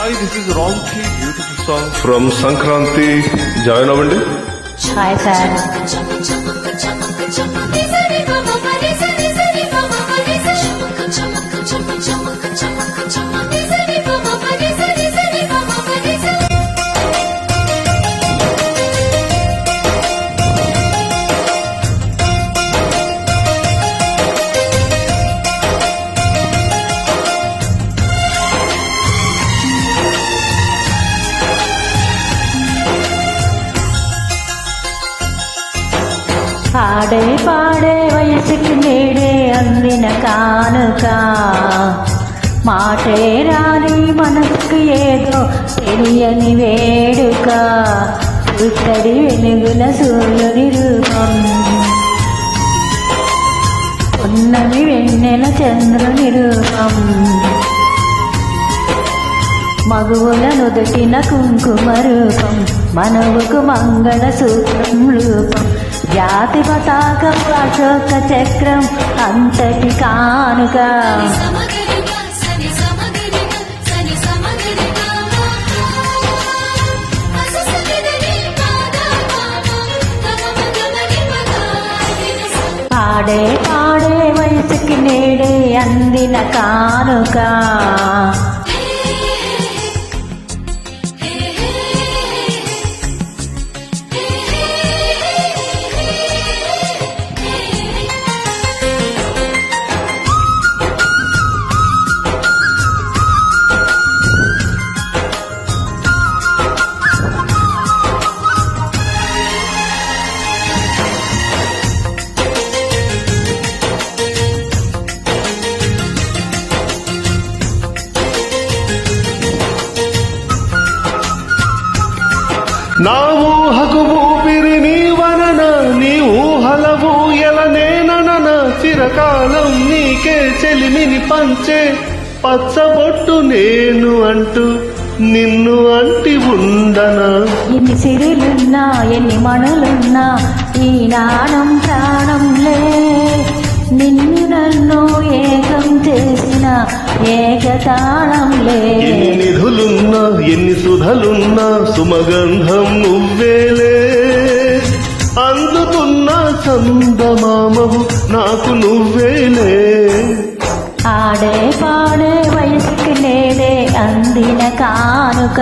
Hi, this is Romki, beautiful song from Sankranti. Join అవ్వండి. Hi sir. పాడే పాడే వయసుకి నేడే అందిన కానుక, మాటే రాని మనసుకు ఏదో తెలియని వేడుక, పుత్తడి వెలుగుల సూర్యుని రూపం, ఉన్నవి వెన్నెల చంద్రుని రూపం, మగువుల నుదుటిన కుంకుమ రూపం, మనవుకు మంగళ సూత్రం రూపం, జాతి పతాకం అశోక చక్రం అంతటి కానుక. పాడే పాడే వయసుకి నేడే అందిన కానుక. నా ఊహకు ఊపిరి నీవనన, నీ ఊహల ఊయలనేనన, చిరకాలం నీకే చెలిమిని పంచే పచ్చబొట్టు నేను అంటూ నిన్ను అంటి ఉండనా. ఎన్ని సిరులున్నా ఎన్ని మణులున్నా ఈ నాణం ప్రాణంలే, నిన్ను నన్ను ఏకం చేసిన ఏకతాళంలే. ఎన్ని నిధులున్నా ఎన్ని సుధలున్నా సుమగంధం నువ్వేలే, అందుతున్న చందమామవు నాకు నువ్వేలే. ఆడే పాడే వయసుకి నేడే అందిన కానుక,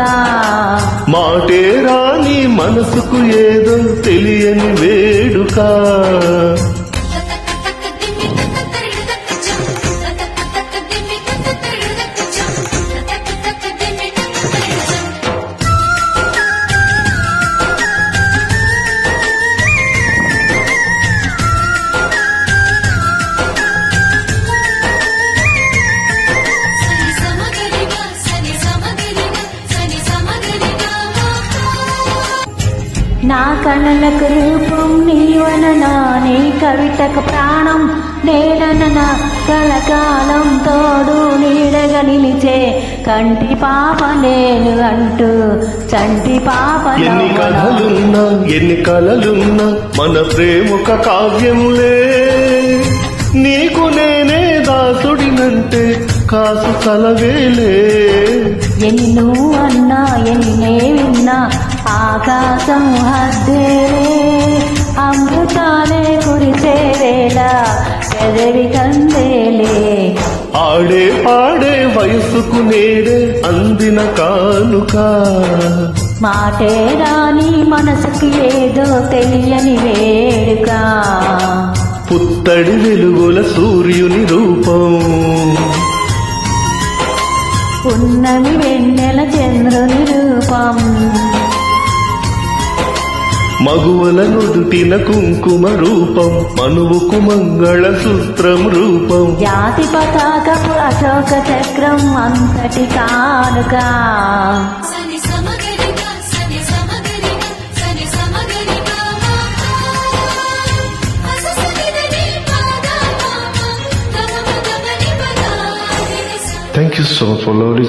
మాటే రాని మనసుకు ఏదో తెలియని వేడుక. నా కళలకు రూపం నీవననా, నీ కవితకు ప్రాణం నేనననా, కలకాలం తోడు నీడగా నిలిచే కంటి పాప నేను అంటూ చంటి పాప. ఎన్ని కథలున్నా ఎన్ని కలలున్నా మన ప్రేమొక కావ్యంలే, నీకు నేనే దాసుడినంటే కాసు కలవేలే. ఎన్ని నువ్వు అన్నా ఎన్ని నే విన్నా ఆకాశం హద్దేలే, అమృతాలే కురిసే వేళ పెదవి కందేలే. ఆడే పాడే వయసుకు నేడే అందిన కానుక, మాటే రాని మనసుకు ఏదో తెలియని వేడుక, పుత్తడి వెలుగుల సూర్యుని రూపం, ఉన్నవి వెన్నెల చంద్రుని రూపం, మగువల నుదుటిన కుంకుమ రూపం, మనువుకు మంగళ సూత్రం రూపం, జాతి పతాకపు అశోక చక్రం అంతటి కానుక. Thank you so much for lovely